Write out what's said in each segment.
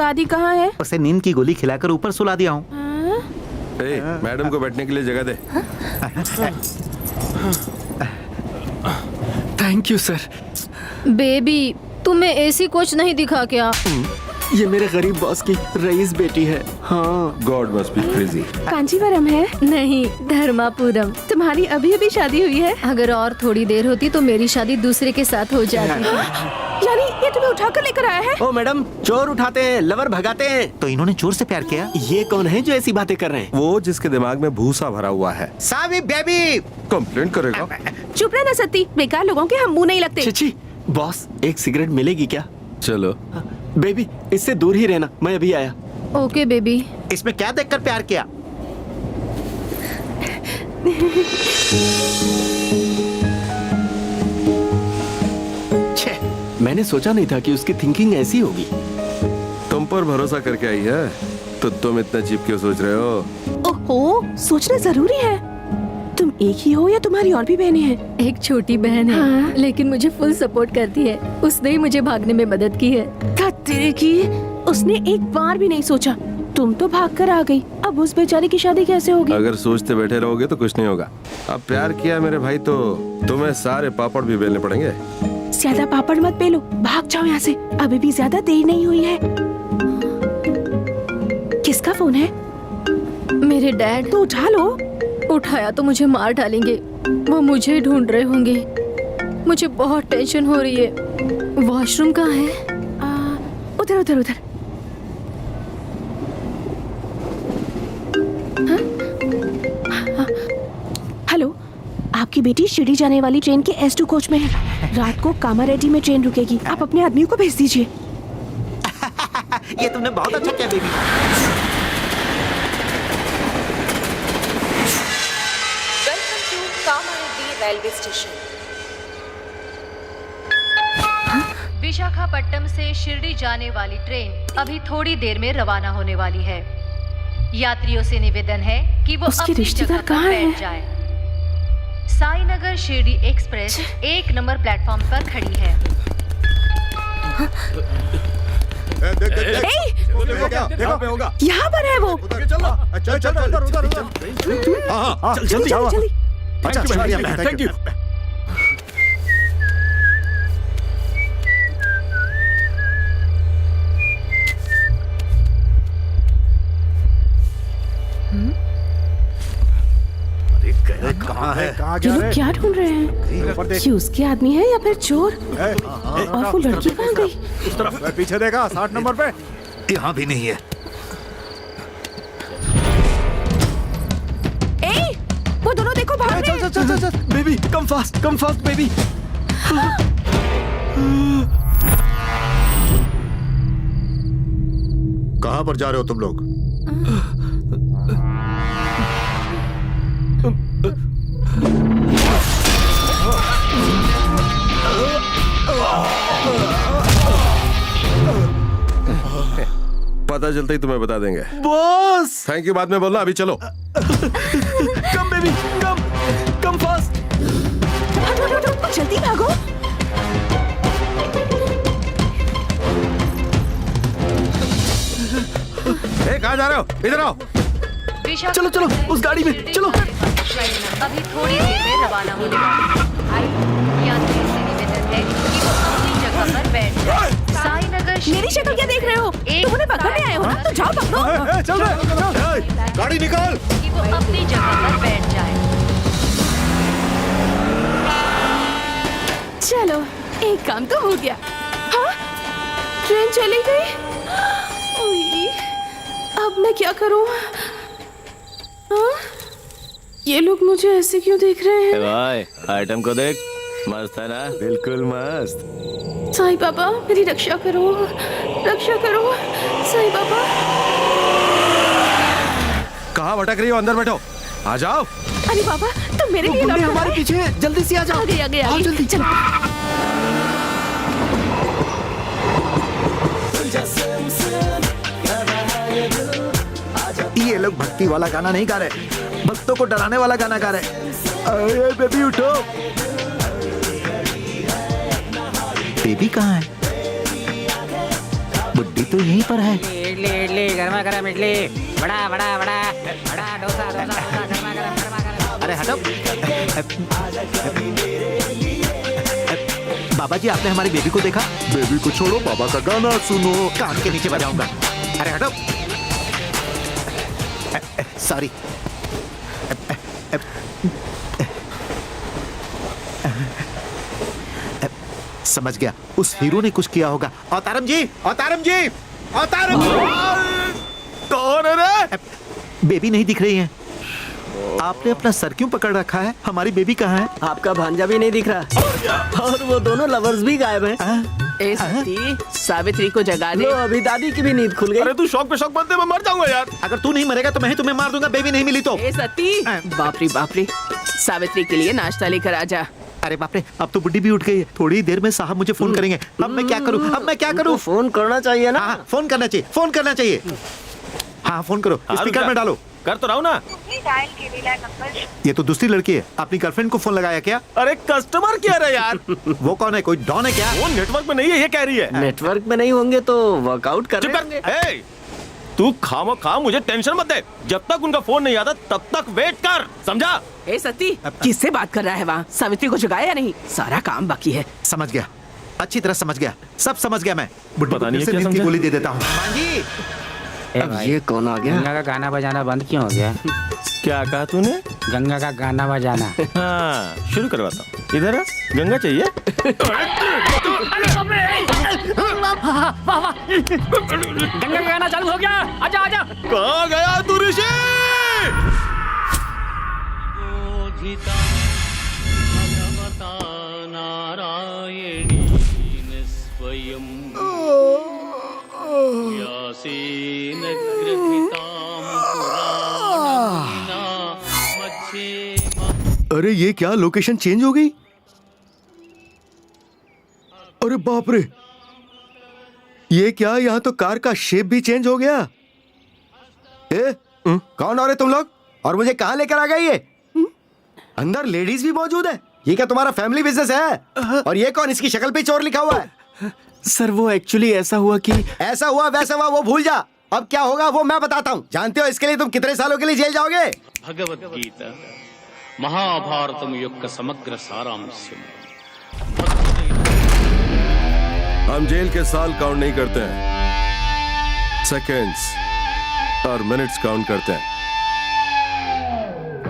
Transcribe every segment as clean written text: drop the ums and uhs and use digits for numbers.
दादी कहाँ है? उसे नींद की गोली खिलाकर ऊपर सुला दिया हूँ। मैडम को बैठने के लिए जगह दे। Thank you sir. बेबी, तुम्हें एसी कोच नहीं दिखा क्या? ये मेरे गरीब बॉस की रईस बेटी है। हाँ। God must be crazy. Kanjeevaram है? नहीं, धर्मापुरम। तुम्हारी अभी अभी शादी हुई है? अगर और थोड़ी देर होती तो मेरी शादी दूसरे के साथ हो जाती। यानी ये तुम्हें उठाकर लेकर आया है? ओ मैडम, चोर उठाते हैं, लवर भगाते हैं। तो इन्होंने चोर से प्यार किया? ये कौन है जो ऐसी बातें कर रहे हैं? वो जिसके दिमाग में भूसा भरा हुआ है। सावी बेबी। कंप्लेंट करेगा। चुप रहना सत्ती, बेकार लोगों के हम मुंह नहीं लगते। छिछी, बॉस एक सिगरेट मिलेगी क्या? चलो। बेबी, इससे दूर ही रहना, मैं अभी आया। Okay baby. इसमें क्या देखकर प्यार किया? मैंने सोचा नहीं था कि उसकी थिंकिंग ऐसी होगी। तुम पर भरोसा करके आई है तो तुम इतना चीप क्यों सोच रहे हो? ओहो, सोचना जरूरी है। तुम एक ही हो या तुम्हारी और भी बहनें हैं? एक छोटी बहन है। हाँ। लेकिन मुझे फुल सपोर्ट करती है। उसने ही मुझे भागने में मदद की है। तेरे की, उसने एक बार भी नहीं सोचा। तुम तो भाग कर आ गई, अब उस बेचारी की शादी कैसे होगी? अगर सोचते बैठे रहोगे तो कुछ नहीं होगा। अब प्यार किया मेरे भाई तो तुम्हें सारे पापड़ भी बेलने पड़ेंगे। ज्यादा पापड़ मत बेलो, भाग जाओ यहाँ से, अभी भी ज्यादा देर नहीं हुई है। किसका फोन है? मेरे डैड। तो उठा लो। उठाया तो मुझे मार डालेंगे। वो मुझे ढूंढ रहे होंगे। मुझे बहुत टेंशन हो रही है। वॉशरूम कहाँ है? उधर उधर उधर। हेलो, आपकी बेटी शिरडी जाने वाली ट्रेन के S2 कोच में है। रात को कामारेड्डी में ट्रेन रुकेगी। आप अपने आदमी को भेज दीजिए। ये तुमने बहुत अच्छा किया baby. Welcome to Kamareddy railway station. Visakhapatnam से शिरडी जाने वाली ट्रेन अभी थोड़ी देर में रवाना होने वाली है। यात्रियों से निवेदन है कि वो उसके अपनी रिश्तेदार जगह पर कहाँ हैं? बैठ जाएं। Sainagar Shirdi express 1 number platform पर खड़ी है। यहाँ पर है वो। जल्दी जल्दी। Thank you. कहाँ है? ये लोग क्या ढूंढ रहे हैं? ये उसके आदमी है या फिर चोर? और वो लड़की कहाँ गई? उस तरफ पीछे देखा 60 नंबर पे। यहाँ भी नहीं है। ए, वो दोनों देखो भाग रहे हैं। चल बेबी, कम फास्ट बेबी। कहाँ पर जा रहे हो तुम लोग? पता चलता ही तुम्हें बता देंगे। बॉस, थैंक यू बाद में बोलना, अभी चलो। Come baby, come fast. हटो, जल्दी भागो। कहाँ जा रहे हो? इधर आओ। चलो उस गाड़ी में चलो। अभी थोड़ी देर में रवाना होने वाली है। यात्रियों से निवेदन है कि वो अपनी जगह पर बैठ जाएं। साईनगर मेरी शक्ल क्या देख रहे हो? तुम उन्हें पकड़ने आए हो ना, तो जाओ पकड़ो। चल गाड़ी निकाल। कि वो अपनी जगह पर बैठ जाए। चलो, एक काम तो हो गया। हाँ, ट्रेन चली गई। ओए, अब मैं क्या करूं? हाँ? ये लोग मुझे ऐसे क्यों देख रहे हैं? भाई, आइटम को देख, मस्त है ना? बिल्कुल मस्त। साईं बाबा, मेरी रक्षा करो, साईं बाबा। कहाँ भटक रही हो? अंदर बैठो, आ जाओ। अरे बाबा, तुम मेरे लिए लौट हमारे पीछे, जल्दी से आ जाओ। आगे आओ जल्दी। चलो। ये लोग भक्ति वाला गाना नहीं गा रहे, भक्तों को डराने वाला गाना गा रहे। अरे बेबी उठो। बेबी कहाँ है? बुड्ढी तो यहीं पर है। इडली इडली गर्मा गर्म इडली, बड़ा बड़ा बड़ा बड़ा डोसा डोसा डोसा गर्मा गर्म गर्मा गर्म। अरे हटो। बाबा जी, आपने हमारी बेबी को देखा? बेबी को छोड़ो, बाबा का गाना सुनो। कान के नीचे बजाऊंगा। अरे हटो। सॉरी। समझ गया, उस हीरो ने कुछ किया होगा। अवतारम जी, अवतारम जी, अवतारम जी। कौन है रे? बेबी नहीं दिख रही है। आपने अपना सर क्यों पकड़ रखा है? हमारी बेबी कहाँ है? आपका भांजा भी नहीं दिख रहा और वो दोनों लवर्स भी गायब हैं। ए सती, सावित्री को जगा दे। लो, अभी दादी की भी नींद खुल गई। अरे तू शौक पे शौक बनते, मैं मर जाऊंगा यार। अगर तू नहीं मरेगा तो मैं ही तुम्हें मार दूंगा। बेबी नहीं मिली तो। ए सती, बाप रे, सावित्री के लिए नाश्ता लेकर आजा। अरे बाप रे, अब तो बुड्ढी भी उठ गई है। थोड़ी देर में साहब मुझे फोन करेंगे। अब मैं क्या करूं? अब मैं क्या करूं? फोन करना चाहिए ना। हाँ, फोन करना चाहिए, फोन करना चाहिए। हाँ, फोन करो, स्पीकर में डालो। कर तो रहा हूँ ना। ये तो दूसरी लड़की है। अपनी गर्लफ्रेंड को फोन लगाया क्या? अरे कस्टमर केयर है यार। वो कौन है? कोई डॉन है क्या? वो नेटवर्क में नहीं है, ये कह रही है। नेटवर्क में नहीं होंगे तो वर्कआउट कर चुप रहे कर। होंगे। ए, तू खामोखा मुझे टेंशन मत दे। जब तक उनका फोन नहीं आता तब तक वेट कर, समझा? ए सती, किससे बात कर रहा है वहाँ? सावित्री को जगाया या नहीं? सारा काम बाकी है। समझ गया, अच्छी तरह समझ गया, सब समझ गया मैं। बुड्ढी पता को नहीं फिर से क्या नींद की समझा। गोली दे देता हूँ। मां जी, अब ये कौन आ गया? गंगा का गाना बजाना बंद क्यों हो गया? क्या कहा तूने? गंगा का गाना बजाना। हाँ, शुरू करवाता हूँ। इधर आ, गंगा चाहिए? गंगा का गाना चालू हो गया, आजा आजा। कहाँ गया तू ऋषि? अरे ये क्या, लोकेशन चेंज हो गई? अरे बाप रे, ये क्या, यहाँ तो कार का शेप भी चेंज हो गया। कौन हो रहे तुम लोग और मुझे कहाँ लेकर आ गए? ये अंदर लेडीज भी मौजूद है। ये क्या तुम्हारा फैमिली बिजनेस है? और ये कौन, इसकी शक्ल पे चोर लिखा हुआ है? सर वो एक्चुअली ऐसा हुआ कि ऐसा हुआ वैसा हुआ वो भूल जा। अब क्या होगा वो मैं बताता हूँ। जानते हो इसके लिए तुम कितने सालों के लिए जेल जाओगे? భగవద్గీత మహాభారతం యొక్క సమగ్ర సారాంశం. हम जेल के साल काउंट नहीं करते हैं, सेकेंड्स और मिनट्स काउंट करते हैं।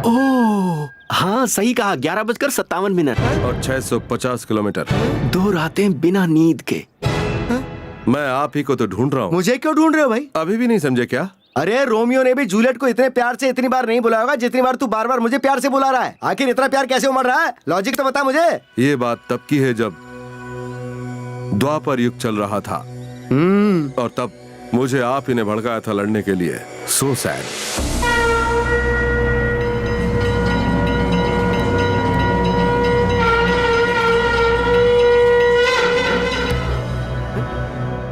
ओह हाँ सही कहा, 11:57 और 650 किलोमीटर। 2 रातें बिना नींद के। मैं आप ही को तो ढूंढ रहा हूँ। मुझे क्यों ढूंढ रहे हो भाई? अभी भी नहीं समझे क्या? अरे रोमियो ने भी जूलियट को इतने प्यार से इतनी बार नहीं बुलाया होगा जितनी बार तू बार बार मुझे प्यार से बुला रहा है। आखिर इतना प्यार कैसे उमड़ रहा है? लॉजिक तो बता मुझे। ये बात तब की है जब द्वापर युग चल रहा था और तब मुझे आप ही ने भड़काया था लड़ने के लिए। So sad.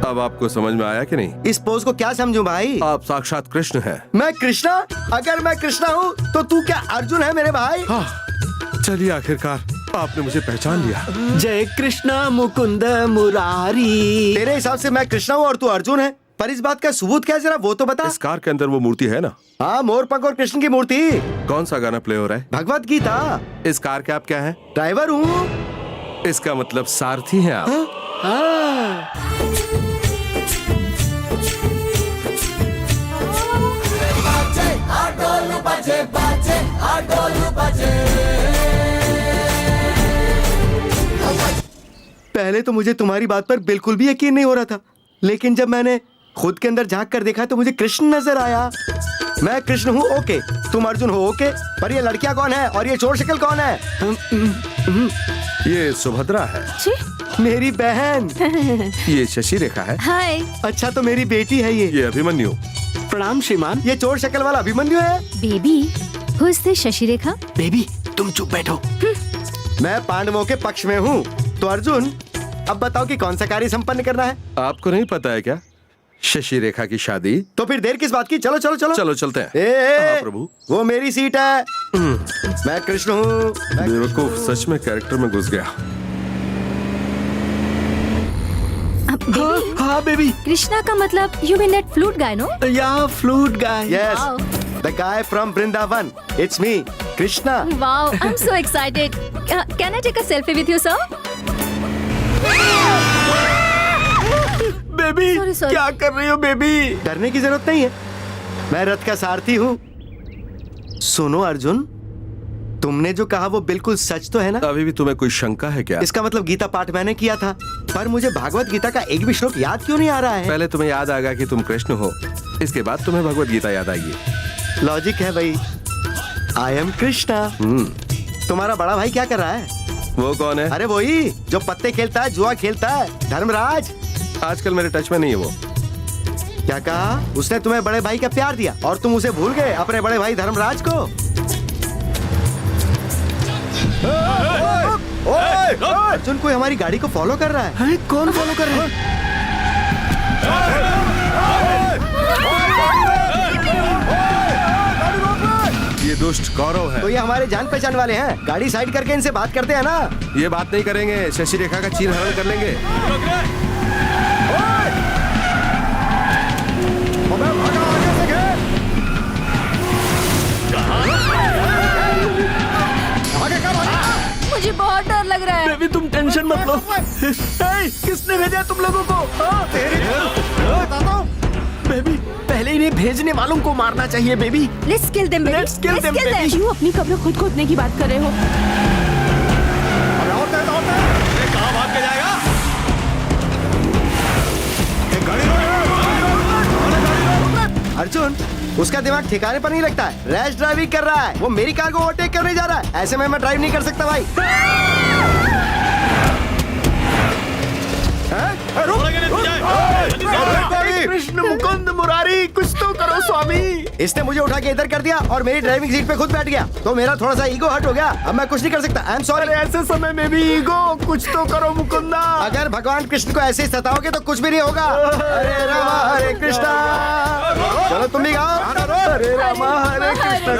अब आपको समझ में आया कि नहीं? इस पोज को क्या समझूं भाई? आप साक्षात कृष्ण हैं। मैं कृष्णा? अगर मैं कृष्णा हूँ तो तू क्या अर्जुन है मेरे भाई? चलिए, आखिरकार आपने मुझे पहचान लिया। जय कृष्णा मुकुंद मुरारी। तेरे हिसाब से मैं कृष्णा हूँ और तू अर्जुन है, पर इस बात का सबूत क्या है जरा वो तो बता। इस कार के अंदर वो मूर्ति है ना? हाँ, मोर पंख और कृष्ण की मूर्ति। कौन सा गाना प्ले हो रहा है? भगवत गीता। इस कार के आप क्या हैं? ड्राइवर हूँ। इसका मतलब सारथी हैं आप। पहले तो मुझे तुम्हारी बात पर बिल्कुल भी यकीन नहीं हो रहा था, लेकिन जब मैंने खुद के अंदर झांक कर देखा तो मुझे कृष्ण नजर आया। मैं कृष्ण हूँ ओके, तुम अर्जुन हो ओके, पर ये लड़कियां कौन है और ये चोर शक्ल कौन है? ये सुभद्रा है। मेरी बहन। ये शशि रेखा है। हाय। अच्छा तो मेरी बेटी है ये। ये अभिमन्यु। प्रणाम श्रीमान। ये चोर शक्ल वाला अभिमन्यु है। Baby, who is this Shashi Rekha? Baby तुम चुप बैठो। मैं पांडवों के पक्ष में हूँ तो अर्जुन, अब बताओ कि कौन सा कार्य संपन्न करना है? आपको नहीं पता है क्या शशि रेखा की शादी? तो फिर देर किस बात की? चलो चलो चलो चलो चलते हैं। ए, प्रभु, वो मेरी सीट है। मैं कृष्ण हूँ। बेवकूफ सच में कैरेक्टर में घुस गया। बेबी हाँ बेबी, कृष्णा का मतलब you mean that flute guy no? Yeah flute guy. Yes, Wow. The guy from Vrindavan, it's me Krishna. Wow, I'm so excited. Can I take a selfie with you, sir? Baby Sorry, sorry. क्या कर रही हो baby? डरने की जरूरत नहीं है, मैं रथ का सारथी हूँ। सुनो अर्जुन, तुमने जो कहा वो बिल्कुल सच तो है ना? अभी भी तुम्हें कोई शंका है क्या? इसका मतलब गीता पाठ मैंने किया था, पर मुझे भागवत गीता का एक भी श्लोक याद क्यों नहीं आ रहा है? पहले तुम्हें याद आएगा कि तुम कृष्ण हो, इसके बाद तुम्हें भगवत गीता याद आएगी। लॉजिक है भाई। I am Krishna. तुम्हारा बड़ा भाई क्या कर रहा है? वो कौन है? अरे वही जो पत्ते खेलता है, जुआ खेलता है, धर्मराज। आजकल मेरे टच में नहीं है वो। क्या कहा? उसने तुम्हें बड़े भाई का प्यार दिया और तुम उसे भूल गए, अपने बड़े भाई धर्मराज को। अर्जुन कोई हमारी गाड़ी को फॉलो कर रहा है। कौन फॉलो कर रहा है? ये दुष्ट कौरव है। तो ये हमारे जान पहचान वाले हैं, गाड़ी साइड करके इनसे बात करते हैं ना। ये बात नहीं करेंगे, शशि रेखा का चीर हरण कर लेंगे। मुझे बहुत डर लग रहा है। बेबी तुम टेंशन मत लो। किसने भेजा तुम लोगों को? बेबी पहले इन्हें भेजने वालों को मारना चाहिए baby. Let's kill them, baby. Let's kill them, baby. क्यों अपनी कब्र खुद खोदने की बात कर रहे हो? कहाँ भाग के जाएगा? अर्जुन, उसका दिमाग ठिकाने पर नहीं लगता है, रैश ड्राइविंग कर रहा है। वो मेरी कार को ओवरटेक करने जा रहा है, ऐसे में मैं ड्राइव नहीं कर सकता भाई। कृष्ण मुकुंद मुरारी, कुछ तो करो स्वामी। इसने मुझे उठा के इधर कर दिया और मेरी ड्राइविंग सीट पे खुद बैठ गया, तो मेरा थोड़ा सा ईगो हर्ट हो गया। अब मैं कुछ नहीं कर सकता। I am sorry. ऐसे समय में भी ईगो, कुछ तो करो मुकुंदा। अगर भगवान कृष्ण को ऐसे ही सताओगे तो कुछ भी नहीं होगा। हरे रामा हरे कृष्णा। चलो तुम भी गाओ। हरे रामा हरे कृष्ण,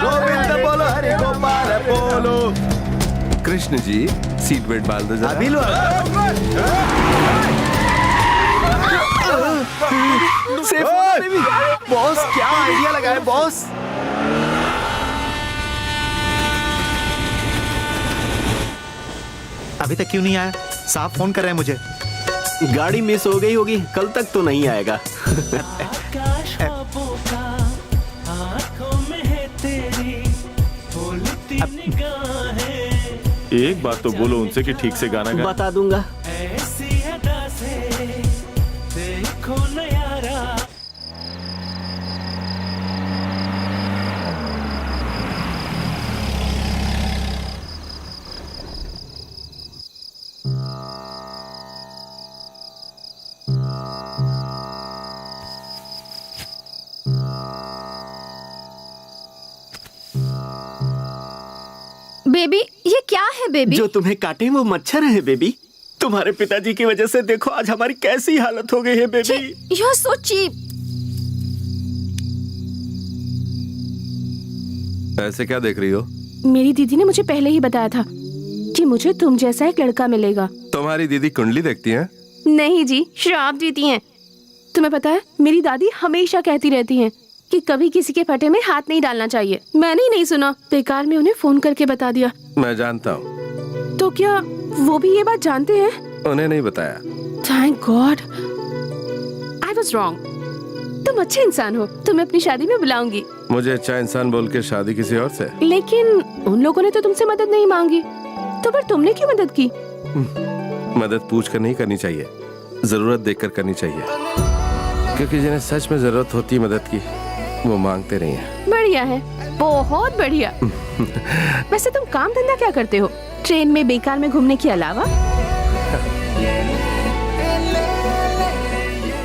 गोविंद बोलो, हरे गोपाल बोलो। कृष्ण जी, सीट बेल्ट बांध दो जरा। अभी लो। सेफ होना बेबी। बॉस क्या आइडिया लगाए बॉस। अभी तक क्यों नहीं आया? साफ फोन कर रहे हैं मुझे। गाड़ी मिस हो गई होगी, कल तक तो नहीं आएगा। एक बात तो बोलो उनसे कि ठीक से गाना गा। बता दूंगा। बेबी ये क्या है बेबी? जो तुम्हें काटे वो मच्छर है बेबी। तुम्हारे पिताजी की वजह से देखो आज हमारी कैसी हालत हो गई है baby. You are so cheap. ऐसे क्या देख रही हो? मेरी दीदी ने मुझे पहले ही बताया था कि मुझे तुम जैसा एक लड़का मिलेगा। तुम्हारी दीदी कुंडली देखती हैं? नहीं जी, श्राप देती हैं। तुम्हें पता है, मेरी दादी हमेशा कहती रहती हैं कि कभी किसी के फटे में हाथ नहीं डालना चाहिए। मैंने ही नहीं सुना, बेकार में उन्हें फोन करके बता दिया। मैं जानता हूँ। तो क्या वो भी ये बात जानते हैं? उन्हें नहीं बताया। Thank God, I was wrong. तुम अच्छे इंसान हो, तुम्हें अपनी शादी में बुलाऊंगी। मुझे अच्छा इंसान बोल के शादी किसी और से? लेकिन उन लोगों ने तो तुमसे मदद नहीं मांगी, तो फिर तुमने क्यों मदद की? मदद पूछ कर नहीं करनी चाहिए, जरूरत देखकर करनी चाहिए, क्योंकि जिन्हें सच में जरूरत होती है मदद की, वो मांगते नहीं है। बढ़िया है, बहुत बढ़िया। वैसे तुम काम धंधा क्या करते हो, ट्रेन में बेकार में घूमने के अलावा?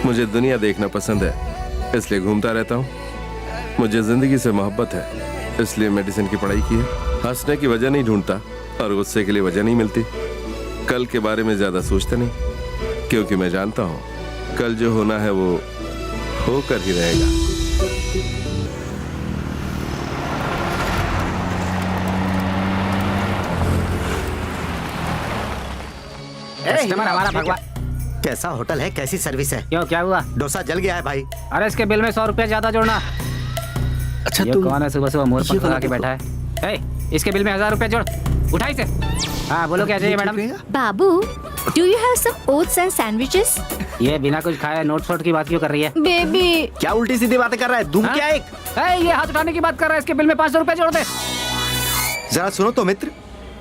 मुझे दुनिया देखना पसंद है, इसलिए घूमता रहता हूँ। मुझे जिंदगी से मोहब्बत है, इसलिए मेडिसिन की पढ़ाई की है। हंसने की वजह नहीं ढूंढता और गुस्से के लिए वजह नहीं मिलती। कल के बारे में ज्यादा सोचता नहीं, क्योंकि मैं जानता हूँ कल जो होना है वो होकर ही रहेगा। कस्टमर हमारा भगवान। कैसा होटल है, कैसी सर्विस है? क्यों, क्या हुआ? डोसा जल गया है भाई। अरे इसके बिल में 100 रुपया ज्यादा जोड़ना। अच्छा ये कौन है सुबह सुबह मोर पंख लगा के बैठा है? इसके बिल में 1000 रुपया जोड़, उठाई से। हाँ बोलो, क्या चाहिए मैडम? बाबू, do you have some oats and sandwiches? ये बिना कुछ खाए नोट फोट की बात क्यों कर रही है? बेबी, क्या उल्टी सीधी बातें कर रहा है? दूं क्या एक? ये हाथ उठाने की बात कर रहा है, इसके बिल में 500 रुपया जोड़ दे। जरा सुनो तो मित्र,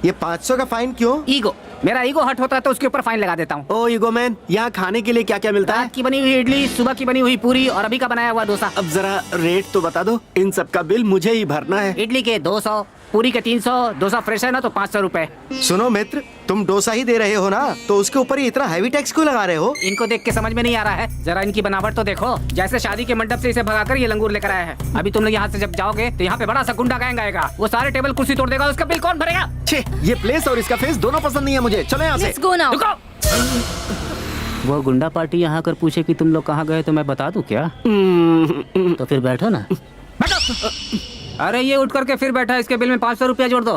ये 500 का फाइन क्यों? ईगो, मेरा ईगो हट होता है तो उसके ऊपर फाइन लगा देता हूँ। ओ ईगो मैन, यहाँ खाने के लिए क्या क्या मिलता है? रात की बनी हुई इडली, सुबह की बनी हुई पूरी और अभी का बनाया हुआ डोसा। अब जरा रेट तो बता दो, इन सब का बिल मुझे ही भरना है। इडली के 200, पूरी के 300, डोसा फ्रेश है ना तो 500 रुपए। सुनो मित्र, तुम डोसा ही दे रहे हो ना, तो उसके ऊपर ही इतना हैवी टैक्स क्यों लगा रहे हो? इनको देख के समझ में नहीं आ रहा है, जरा इनकी बनावट तो देखो, जैसे शादी के मंडप से इसे भगाकर ये लंगूर लेकर आया है। अभी तुम लोग यहाँ से जब जाओगे तो यहाँ पे बड़ा सा गुंडा गैंग आएगा, वो सारे टेबल कुर्सी तोड़ देगा, उसका बिल कौन भरेगा? छे, ये प्लेस और इसका फेस दोनों पसंद नहीं है मुझे। चलो यहाँ से। Let's go now. रुको। वो गुंडा पार्टी यहाँ कर पूछे कि तुम लोग कहाँ गए तो मैं बता दूं क्या? तो फिर बैठो ना। बैठो। अरे ये उठ करके फिर बैठा, इसके बिल में 500 रुपया जोड़ दो।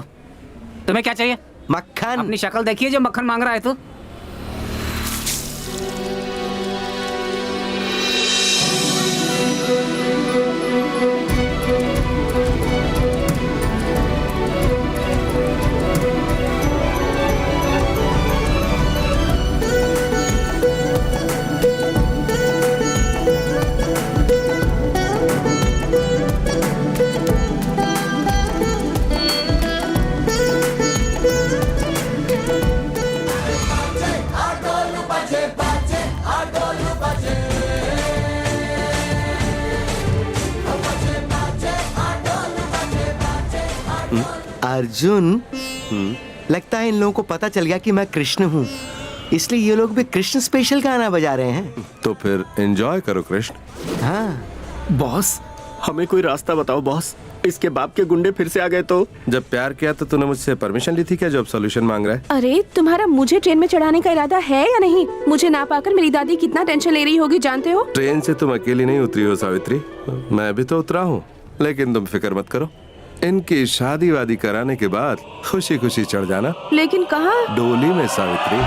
तुम्हें क्या चाहिए? मक्खन। अपनी शक्ल देखिए जो मक्खन मांग रहा है तू। अर्जुन, लगता है इन लोगों को पता चल गया कि मैं कृष्ण हूँ, इसलिए ये लोग भी कृष्ण स्पेशल गाना बजा रहे हैं। तो फिर एंजॉय करो कृष्ण। हाँ बॉस, हमें कोई रास्ता बताओ बॉस, इसके बाप के गुंडे फिर से आ गए तो? जब प्यार किया तो तूने मुझसे परमिशन ली थी क्या, जो अब सोल्यूशन मांग रहा है? अरे तुम्हारा मुझे ट्रेन में चढ़ाने का इरादा है या नहीं? मुझे ना पाकर मेरी दादी कितना टेंशन ले रही होगी जानते हो? ट्रेन से तुम अकेली नहीं उतरी हो सावित्री, मैं भी तो उतरा हूँ। लेकिन तुम फिक्र मत करो, इनकी शादी वादी कराने के बाद खुशी खुशी चढ़ जाना। लेकिन कहाँ? डोली में सावित्री।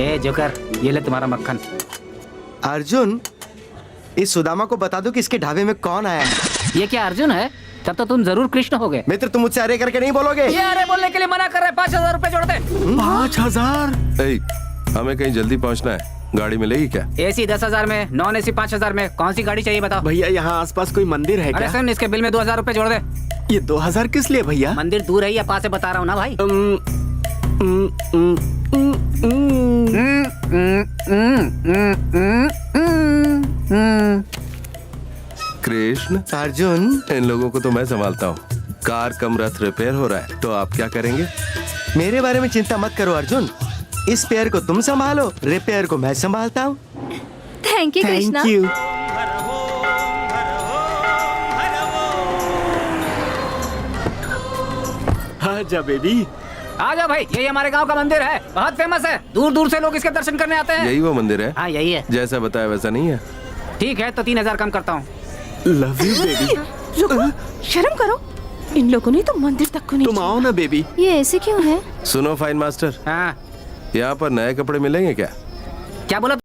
ए जोकर, ये ले तुम्हारा मक्खन। अर्जुन, इस सुदामा को बता दो कि इसके ढाबे में कौन आया है। ये क्या अर्जुन है? तब तो तुम जरूर कृष्ण हो गए। मित्र, तुम मुझसे अरे करके नहीं बोलोगे। ये अरे बोलने के लिए मना कर रहा है। 5000 रुपए जोड़ दे। 5000? हमें कहीं जल्दी पहुंचना है, गाड़ी मिलेगी क्या? एसी 10,000 में, नॉन एसी 5,000 में, कौन सी गाड़ी चाहिए बताओ? भैया यहाँ आसपास कोई मंदिर है अरे क्या? सुन, इसके बिल में 2000 रुपए जोड़ दे। ये 2000 किस लिए भैया? मंदिर दूर है या पास है बता रहा हूँ ना भाई। कृष्ण, अर्जुन, इन लोगों को तो मैं संभालता हूँ। कार कम रथ रिपेयर हो रहा है, तो आप क्या करेंगे? मेरे बारे में चिंता मत करो अर्जुन, इस पेयर को तुम संभालो, रिपेयर को मैं संभालता हूँ। Thank you Krishna. Thank you. आजा बेबी। आ जाओ भाई, यही हमारे गांव का मंदिर है, बहुत फेमस है, दूर दूर से लोग इसके दर्शन करने आते हैं। यही वो मंदिर है? हाँ यही है। जैसा बताया वैसा नहीं है? ठीक है तो 3000 कम करता हूँ। Love you baby. रुको, शर्म करो, इन लोगों ने तो मंदिर तक को नहीं तुम आओ ना बेबी। ये ऐसे क्यों है? सुनो फाइन मास्टर, हाँ यहाँ पर नए कपड़े मिलेंगे क्या? क्या बोला?